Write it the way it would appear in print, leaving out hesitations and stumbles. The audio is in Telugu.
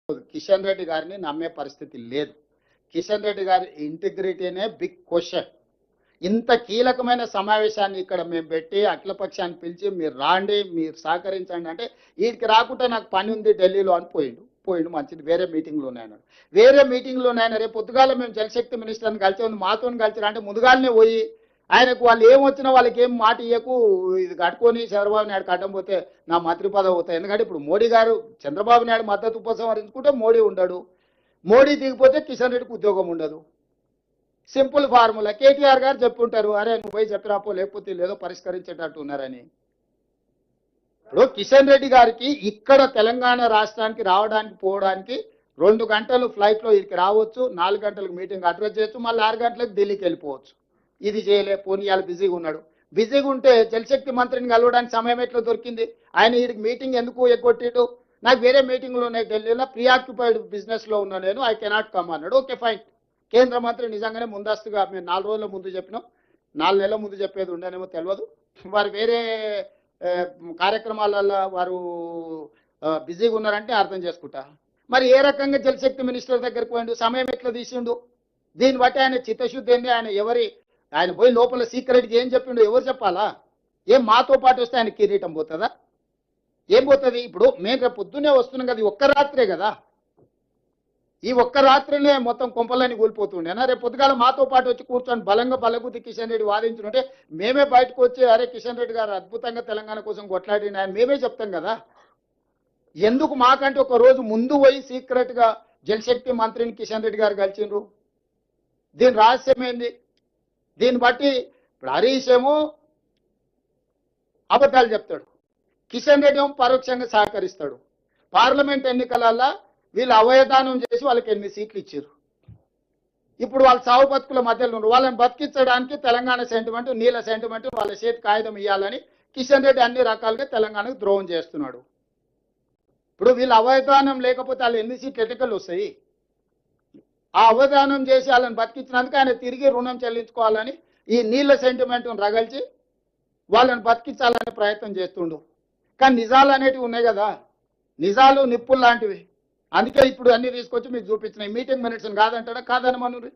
కిషన్ రెడ్డి గారిని నమ్మే పరిస్థితి లేదు. కిషన్ రెడ్డి గారి ఇంటిగ్రిటీనే బిగ్ క్వశ్చన్. ఇంత కీలకమైన సమావేశాన్ని ఇక్కడ మేము పెట్టి అఖిలపక్షాన్ని పిలిచి మీరు రాండి, మీరు సహకరించండి అంటే వీడికి రాకుండా నాకు పని ఉంది ఢిల్లీలో అని పోయిండు మంచిది, వేరే మీటింగ్లో ఉన్నాయన్నాడు. వేరే మీటింగ్లో ఉన్నాయన రేపు పొద్దుగాల మేము జలశక్తి మినిస్టర్ని కలిసి ఉంది మాతో కలిసి అంటే ముందుగానే పోయి ఆయనకు వాళ్ళు ఏమొచ్చినా వాళ్ళకి ఏం మాట ఇయ్యకు, ఇది కట్టుకొని చంద్రబాబు నాయుడు కట్టం పోతే నా మంత్రి పదవి అవుతాయి. ఎందుకంటే ఇప్పుడు మోడీ గారు చంద్రబాబు నాయుడు మద్దతు ఉపసంహరించుకుంటే మోడీ ఉండడు, మోడీ దిగిపోతే కిషన్ రెడ్డికి ఉద్యోగం ఉండదు. Simple formula. కేటీఆర్ గారు చెప్పుంటారు, అరే నువ్వు పోయి చెప్పిరాపో లేకపోతే లేదో పరిష్కరించేటట్టు ఉన్నారని. ఇప్పుడు కిషన్ రెడ్డి గారికి ఇక్కడ తెలంగాణ రాష్ట్రానికి రావడానికి పోవడానికి 2 గంటలు ఫ్లైట్లో ఇక్కడికి రావచ్చు, 4 గంటలకు మీటింగ్ అడ్రస్ చేయొచ్చు, మళ్ళీ 6 గంటలకు ఢిల్లీకి వెళ్ళిపోవచ్చు. ఇది చేయలే, పోనీ ఇవాళ బిజీగా ఉన్నాడు. బిజీగా ఉంటే జలశక్తి మంత్రిని కలవడానికి సమయం ఎట్లా దొరికింది? ఆయన వీడికి మీటింగ్ ఎందుకు ఎగ్గొట్టిడు? నాకు వేరే మీటింగ్లు ఉన్నాయి ఢిల్లీలో, ప్రీఆక్యుపైడ్ బిజినెస్లో ఉన్నా నేను, ఐ కెనాట్ కమ్ అన్నాడు. Okay fine. కేంద్ర మంత్రి నిజంగానే ముందస్తుగా మేము 4 రోజుల ముందు చెప్పినాం, 4 నెలల ముందు చెప్పేది ఉండనేమో తెలియదు. వారు వేరే కార్యక్రమాలలో వారు బిజీగా ఉన్నారంటే అర్థం చేసుకుంటా. మరి ఏ రకంగా జలశక్తి మినిస్టర్ దగ్గరికి పోయిండు, సమయం ఎట్లా తీసిండు? దీన్ని బట్టి ఆయన చిత్తశుద్ధి ఏంది? ఆయన పోయి లోపల సీక్రెట్గా ఏం చెప్పిండు ఎవరు చెప్పాలా? ఏం మాతో పాటు వస్తే ఆయన కిరీటం పోతుందా? ఏం పోతుంది? ఇప్పుడు మేము రేపు పొద్దున్నే వస్తున్నాం కదా, ఒక్క రాత్రే కదా, ఈ ఒక్క రాత్రినే మొత్తం కొంపలని కూలిపోతుండేనా? రేపు పొద్దుగాల మాతో పాటు వచ్చి కూర్చొని బలంగా బలగుద్ది కిషన్ రెడ్డి వాదించుంటే మేమే బయటకు వచ్చి అరే కిషన్ రెడ్డి గారు అద్భుతంగా తెలంగాణ కోసం కొట్లాడిన ఆయన మేమే చెప్తాం కదా. ఎందుకు మాకంటే ఒక రోజు ముందు పోయి సీక్రెట్గా జలశక్తి మంత్రిని కిషన్ రెడ్డి గారు కలిసిండ్రు? దీని రహస్యం ఏంది? దీన్ని బట్టి ఇప్పుడు హరీష్ ఏమో అబద్ధాలు చెప్తాడు, కిషన్ రెడ్డి ఏమో పరోక్షంగా సహకరిస్తాడు. పార్లమెంట్ ఎన్నికలలో వీళ్ళు అవయదానం చేసి వాళ్ళకి 8 సీట్లు ఇచ్చారు. ఇప్పుడు వాళ్ళ సావు బతుకుల మధ్యలో ఉన్నారు. వాళ్ళని బతికించడానికి తెలంగాణ సెంటిమెంట్, నీళ్ళ సెంటిమెంట్, వాళ్ళ చేతి కాగితం ఇవ్వాలని కిషన్ రెడ్డి అన్ని రకాలుగా తెలంగాణకు ద్రోహం చేస్తున్నాడు. ఇప్పుడు వీళ్ళు అవయదానం లేకపోతే వాళ్ళు 8 సీట్లు ఎన్నికలు వస్తాయి. ఆ అవధానం చేసి వాళ్ళని బతికించినందుకు ఆయన తిరిగి రుణం చెల్లించుకోవాలని ఈ నీళ్ళ సెంటిమెంట్ను రగల్చి వాళ్ళని బతికించాలనే ప్రయత్నం చేస్తుండు. కానీ నిజాలు అనేటివి ఉన్నాయి కదా, నిజాలు నిప్పులు లాంటివి. అందుకే ఇప్పుడు అన్ని తీసుకొచ్చి మీకు చూపించిన మీటింగ్ మినిట్స్ కాదంటాడా? కాదని మనూరి